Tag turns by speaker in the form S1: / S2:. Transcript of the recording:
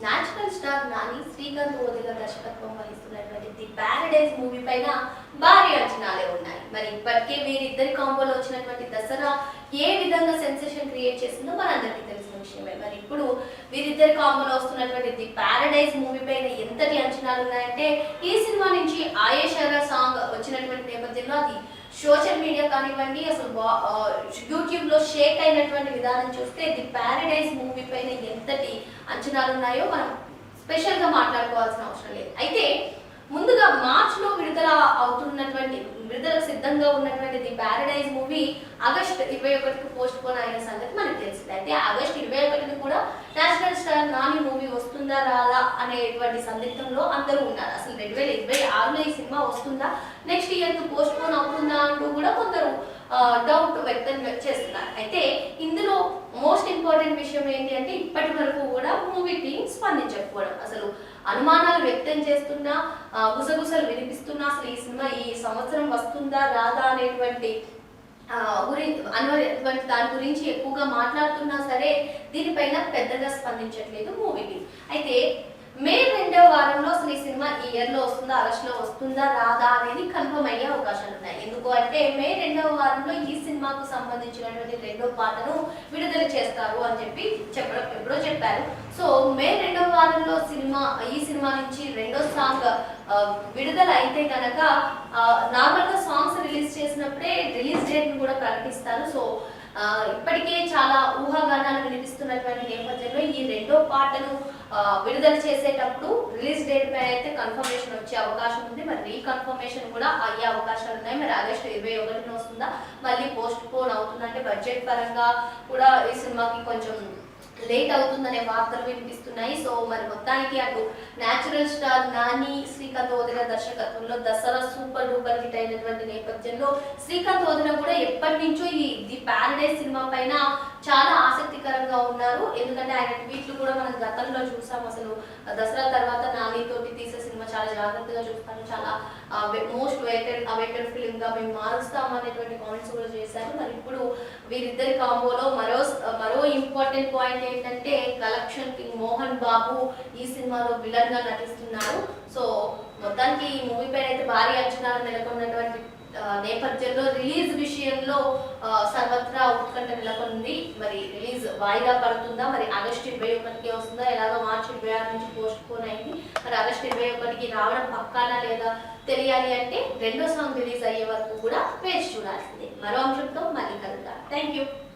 S1: Natural star Nani Srikanth Odela దర్శకత్వం వహిస్తున్నటువంటి the paradise movie పైన భారీ అంచనాలే ఉన్నాయి. మరి ఇప్పటికే వీరిద్దరి కాంబోలో వచ్చినటువంటి దసరా ఏ విధంగా సెన్సేషన్ క్రియేట్ చేసిందో మనందరికీ తెలిసిన విషయమే. మరి ఇప్పుడు వీరిద్దరి కాంబోలో వస్తున్నటువంటి ది ప్యారడైజ్ మూవీ పైన ఎంతటి అంచనాలు ఉన్నాయంటే, ఈ సినిమా నుంచి ఆయేషారా సాంగ్ వచ్చినటువంటి నేపథ్యంలో అది సోషల్ మీడియా కానివ్వండి, అసలు యూట్యూబ్ లో షేక్ అయినటువంటి విధానం చూస్తే ది ప్యారడైజ్ మూవీ పైన ఎంతటి అంచనాలు ఉన్నాయో మనం స్పెషల్ గా మాట్లాడుకోవాల్సిన అవసరం లేదు. అయితే ముందుగా మార్చ్ లో విడుదలకు సిద్ధంగా ఉన్నటువంటి ది ప్యారడైజ్ మూవీ ఆగస్ట్ 21కి పోస్ట్ పోన్ అయిన సంగతి మనకు తెలిసింది. అయితే ఆగస్ట్ 21కి కూడా నేషనల్ స్టార్ నాని మూవీ వస్తుందా రాదా అనేటువంటి సందిగ్ధంలో అందరూ ఉన్నారు. అసలు 2026లో ఈ సినిమా వస్తుందా, నెక్స్ట్ ఇయర్ కి పోస్ట్ పోన్ అవుతుందా అంటూ కూడా కొందరు డౌట్ వ్యక్తం చేస్తున్నారు. అయితే ఇందులో మోస్ట్ ఇంపార్టెంట్ విషయం ఏంటి అంటే, ఇప్పటి వరకు కూడా మూవీ టీం స్పందించకపోవడం, అసలు అనుమానాలు వ్యక్తం చేస్తున్నా, గుసగుసలు వినిపిస్తున్నా, అసలు ఈ సినిమా ఈ సంవత్సరం వస్తుందా రాదా అనేటువంటి దాని గురించి ఎక్కువగా మాట్లాడుతున్నా సరే దీనిపైన పెద్దగా స్పందించట్లేదు మూవీ టీం. అయితే మే 2వ వారంలో అసలు ఈ సినిమా ఈ ఇయర్ లో వస్తుందా, ఆగస్ట్ లో వస్తుందా రాదా అనేది కన్ఫర్మ్ అయ్యే అవకాశాలు ఉన్నాయి. ఎందుకు అంటే మే 2వ వారంలో ఈ సినిమాకు సంబంధించినటువంటి రెండో పాటను విడుదల చేస్తారు అని చెప్పి ఎప్పుడో చెప్పారు. సో మే 2వ వారంలో ఈ సినిమా నుంచి రెండో సాంగ్ విడుదల అయితే కనుక నార్మల్ గా సాంగ్స్ రిలీజ్ చేసినప్పుడే రిలీజ్ డేట్ ను కూడా ప్రకటిస్తారు. సో ఇప్పటికే చాలా ఊహాగానాలు వినిపిస్తున్నటువంటి నేపథ్యంలో ఈ రెండో పాటను విడుదల చేసేటప్పుడు రిలీజ్ డేట్ పైన అయితే కన్ఫర్మేషన్ వచ్చే అవకాశం ఉంది. మరి రీకన్ఫర్మేషన్ కూడా అయ్యే అవకాశాలు ఉన్నాయి. మరి ఆగస్టు 21న వస్తుందా, మళ్ళీ పోస్ట్ పోన్ అవుతుందా అంటే బడ్జెట్ పరంగా కూడా ఈ సినిమాకి కొంచెం లేట్ అవుతుందనే వార్తలు వినిపిస్తున్నాయి. సో మరి మొత్తానికి అటు నేచురల్ స్టార్ నాని శ్రీకాంత్ ఓదెల దర్శకత్వంలో దసరా సూపర్ డూపర్ హిట్ అయినటువంటి నేపథ్యంలో శ్రీకాంత్ ఓదెల కూడా ఎప్పటి నుంచో ఈ ది ప్యారడైజ్ సినిమా పైన చాలా ఆసక్తికరంగా ఉన్నారు. ఎందుకంటే ఆయన ట్వీట్లు కూడా మనం గతంలో చూసాం. అసలు దసరా తర్వాత నాని తోటి తీసే సినిమా చాలా జాగ్రత్తగా చూస్తాను, చాలా మోస్ట్ అవైటెడ్ ఫిల్మ్ గా మేము మారుస్తాం అనేటువంటి కామెంట్స్ కూడా చేశారు. మరి ఇప్పుడు వీరిద్దరి కాంబోలో మరో ఇంపార్టెంట్ పాయింట్ ఏంటంటే, కలెక్షన్ కింగ్ మోహన్ బాబు ఈ సినిమాలో విలన్ గా నటిస్తున్నారు. సో మొత్తానికి ఈ మూవీ పైన అయితే భారీ అంచనాలు నెలకొన్నటువంటి నేపథ్యంలో రిలీజ్ విషయంలో సర్వత్రా ఉత్కంఠ నెలకొంది. మరి రిలీజ్ వాయిదా పడుతుందా, మరి ఆగస్టు 21కి వస్తుందా, ఎలాగో మార్చి 26 నుంచి పోస్ట్ పోన్ అయింది. మరి ఆగస్టు 21కి రావడం పక్కానా లేదా తెలియాలి అంటే రెండో సాంగ్ రిలీజ్ అయ్యే వరకు కూడా వేచి చూడాల్సిందే. మరో అంశంతో మళ్ళీ కలుద్దాం. Thank you.